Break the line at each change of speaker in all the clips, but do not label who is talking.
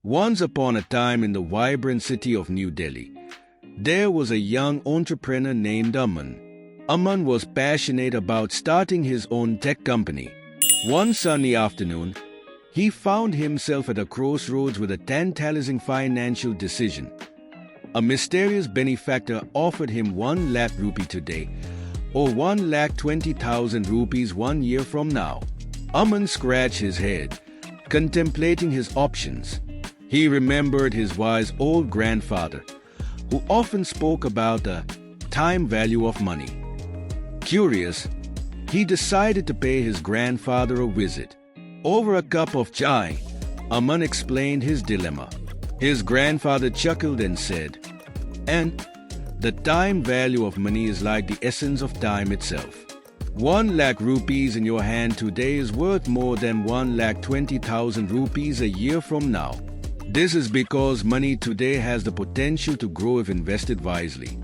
Once upon a time in the vibrant city of New Delhi, there was a young entrepreneur named Aman. Aman was passionate about starting his own tech company. One sunny afternoon, he found himself at a crossroads with a tantalizing financial decision. A mysterious benefactor offered him 1 lakh rupee today, or 1,20,000 rupees 1 year from now. Aman scratched his head, contemplating his options. He remembered his wise old grandfather, who often spoke about the time value of money. Curious, he decided to pay his grandfather a visit. Over a cup of chai, Aman explained his dilemma. His grandfather chuckled and said, "And the time value of money is like the essence of time itself. 1 lakh rupees in your hand today is worth more than 1,20,000 rupees a year from now. This is because money today has the potential to grow if invested wisely."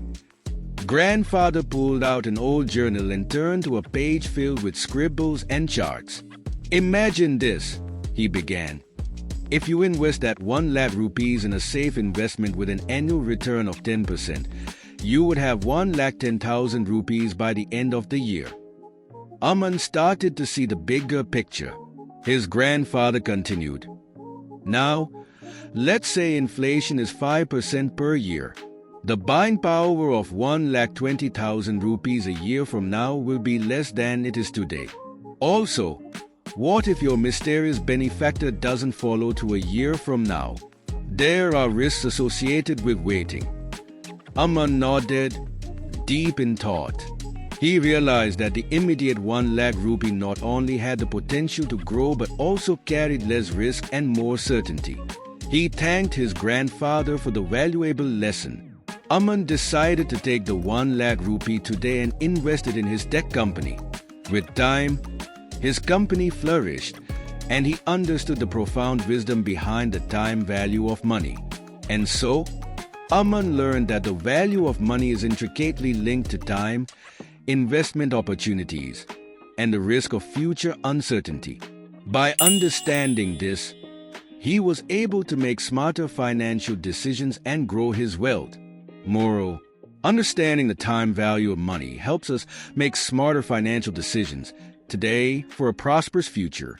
Grandfather pulled out an old journal and turned to a page filled with scribbles and charts. "Imagine this," he began. "If you invest that 1 lakh rupees in a safe investment with an annual return of 10%, you would have 1,10,000 rupees by the end of the year." Aman started to see the bigger picture. His grandfather continued, "Now, let's say inflation is 5% per year. The buying power of 1,20,000 rupees a year from now will be less than it is today. Also, what if your mysterious benefactor doesn't follow to a year from now? There are risks associated with waiting." Aman nodded, deep in thought. He realized that the immediate 1 lakh rupee not only had the potential to grow but also carried less risk and more certainty. He thanked his grandfather for the valuable lesson. Aman decided to take the 1 lakh rupee today and invest it in his tech company. With time, his company flourished, and he understood the profound wisdom behind the time value of money. And so, Aman learned that the value of money is intricately linked to time, investment opportunities, and the risk of future uncertainty. By understanding this, he was able to make smarter financial decisions and grow his wealth. Moral: understanding the time value of money helps us make smarter financial decisions today for a prosperous future.